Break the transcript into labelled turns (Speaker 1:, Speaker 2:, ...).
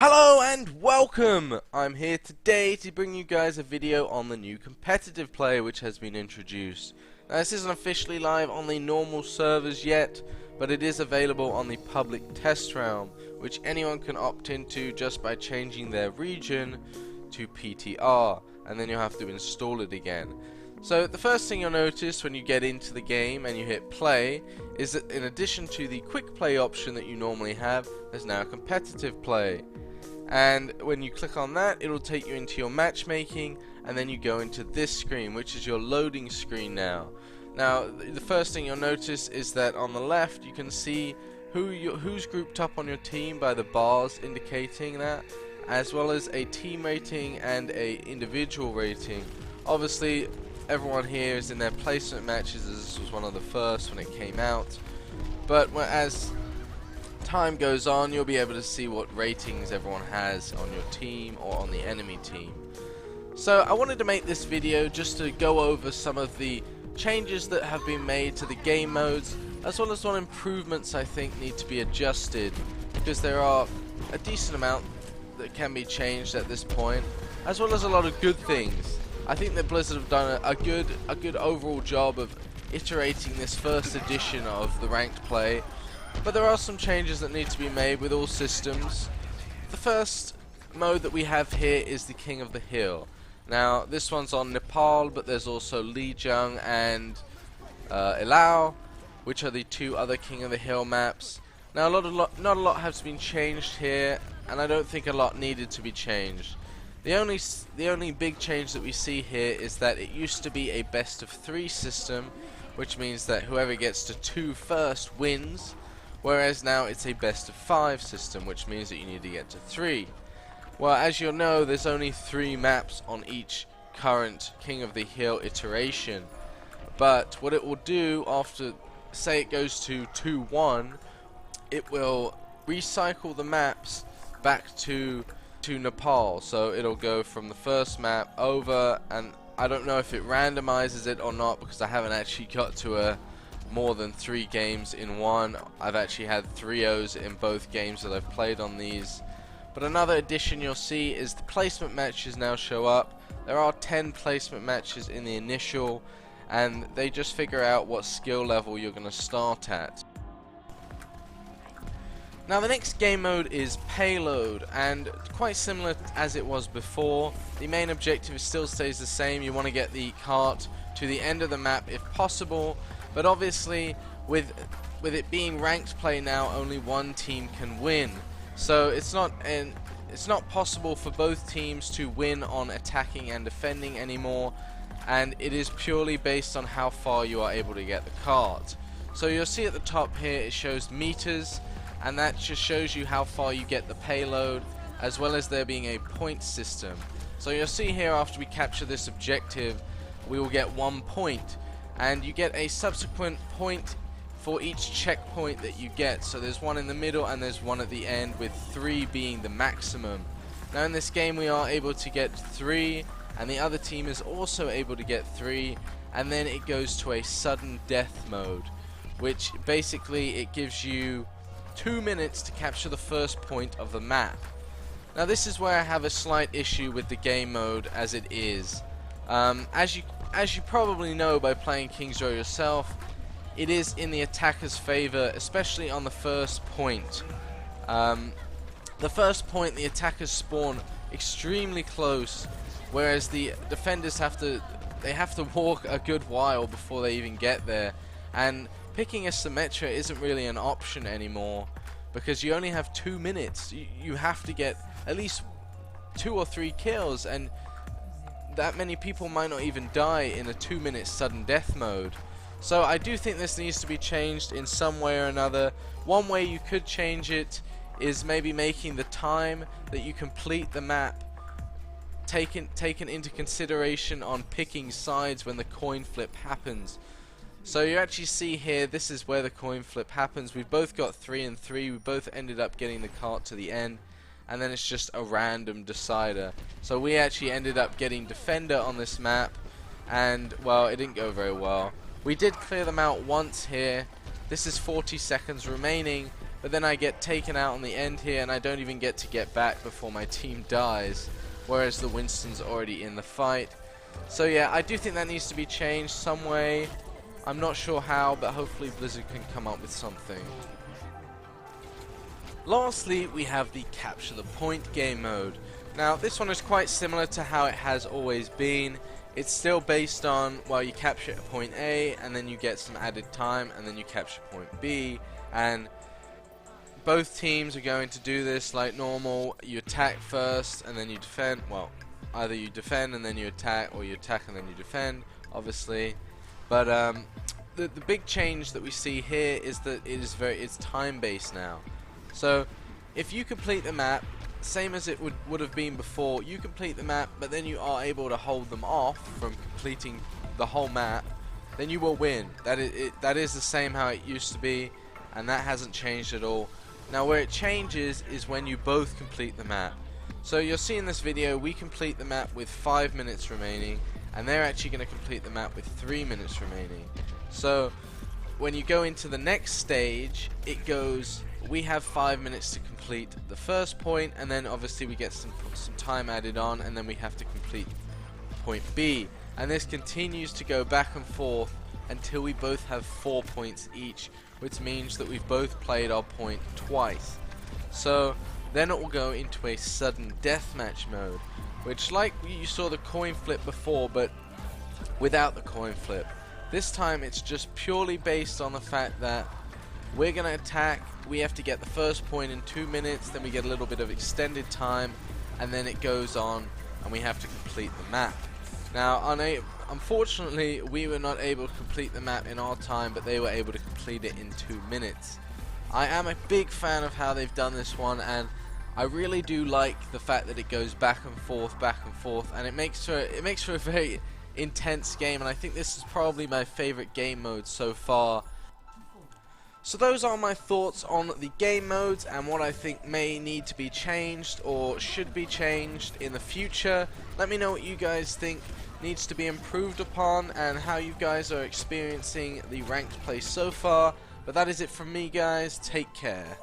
Speaker 1: Hello and welcome! I'm here today to bring you guys a video on the new competitive play which has been introduced. Now this isn't officially live on the normal servers yet, but it is available on the public test realm, which anyone can opt into just by changing their region to PTR, and then you'll have to install it again. So the first thing you'll notice when you get into the game and you hit play is that in addition to the quick play option that you normally have, there's now competitive play. And when you click on that, it'll take you into your matchmaking, and then you go into this screen, which is your loading screen now. Now, the first thing you'll notice is that on the left you can see who's grouped up on your team by the bars indicating that, as well as a team rating and a individual rating. Obviously, everyone here is in their placement matches, as this was one of the first when it came out. But as time goes on, you'll be able to see what ratings everyone has on your team or on the enemy team. So I wanted to make this video just to go over some of the changes that have been made to the game modes, as well as what improvements I think need to be adjusted, because there are a decent amount that can be changed at this point, as well as a lot of good things. I think that Blizzard have done a good overall job of iterating this first edition of the ranked play. But there are some changes that need to be made with all systems. The first mode that we have here is the King of the Hill. Now this one's on Nepal, but there's also Lijiang and Ilau, which are the two other King of the Hill maps. Now not a lot has been changed here, and I don't think a lot needed to be changed. The only big change that we see here is that it used to be a best of 3 system, which means that whoever gets to 2 first wins. Whereas now it's a best of 5 system, which means that you need to get to 3. Well, as you'll know, there's only 3 maps on each current King of the Hill iteration. But what it will do after, say it goes to 2-1, it will recycle the maps back to Nepal. So it'll go from the first map over, and I don't know if it randomizes it or not, because I haven't actually got to more than 3 games in one. I've actually had 3-0s in both games that I've played on these. But another addition you'll see is the placement matches now show up. There are 10 placement matches in the initial, and they just figure out what skill level you're going to start at. Now the next game mode is Payload, and quite similar as it was before. The main objective still stays the same. You want to get the cart to the end of the map if possible. But obviously, with it being ranked play now, only one team can win. So it's not possible for both teams to win on attacking and defending anymore, and it is purely based on how far you are able to get the cart. So you'll see at the top here it shows meters, and that just shows you how far you get the payload, as well as there being a point system. So you'll see here, after we capture this objective, we will get 1 point. And you get a subsequent point for each checkpoint that you get. So there's one in the middle and there's one at the end, with 3 being the maximum. Now in this game we are able to get 3, and the other team is also able to get 3, and then it goes to a sudden death mode, which basically it gives you 2 minutes to capture the first point of the map. Now this is where I have a slight issue with the game mode as it is. As you probably know by playing King's Row yourself, it is in the attacker's favor, especially on the first point. The first point, the attackers spawn extremely close, whereas the defenders have to walk a good while before they even get there. And picking a Symmetra isn't really an option anymore, because you only have 2 minutes. You have to get at least 2 or 3 kills, and that many people might not even die in a 2-minute sudden death mode. So I do think this needs to be changed in some way or another. One way you could change it is maybe making the time that you complete the map taken into consideration on picking sides when the coin flip happens. So you actually see here, this is where the coin flip happens. We've both got 3 and 3. We both ended up getting the cart to the end, and then it's just a random decider. So we actually ended up getting Defender on this map, and well, it didn't go very well. We did clear them out once here. This is 40 seconds remaining, but then I get taken out on the end here, and I don't even get to get back before my team dies, whereas the Winston's already in the fight. So yeah, I do think that needs to be changed some way. I'm not sure how, but hopefully Blizzard can come up with something. Lastly, we have the Capture the Point game mode. Now, this one is quite similar to how it has always been. It's still based on, well, you capture at point A, and then you get some added time, and then you capture point B, and both teams are going to do this like normal. You attack first, and then you defend. Well, either you defend and then you attack, or you attack and then you defend, obviously. But the big change that we see here is that it's time-based now. So, if you complete the map, same as it would have been before, you complete the map, but then you are able to hold them off from completing the whole map, then you will win. That is the same how it used to be, and that hasn't changed at all. Now, where it changes is when you both complete the map. So you'll see in this video, we complete the map with 5 minutes remaining, and they're actually going to complete the map with 3 minutes remaining. So when you go into the next stage, it goes, we have 5 minutes to complete the first point, and then obviously we get some time added on, and then we have to complete point B. And this continues to go back and forth until we both have 4 points each, which means that we've both played our point twice. So then it will go into a sudden deathmatch mode, which, like you saw the coin flip before, but without the coin flip. This time it's just purely based on the fact that we're going to attack, we have to get the first point in 2 minutes, then we get a little bit of extended time, and then it goes on and we have to complete the map. Now, unfortunately, we were not able to complete the map in our time, but they were able to complete it in 2 minutes. I am a big fan of how they've done this one, and I really do like the fact that it goes back and forth, and it makes for a very intense game, and I think this is probably my favorite game mode so far. So those are my thoughts on the game modes and what I think may need to be changed or should be changed in the future. Let me know what you guys think needs to be improved upon and how you guys are experiencing the ranked play so far. But that is it from me, guys. Take care.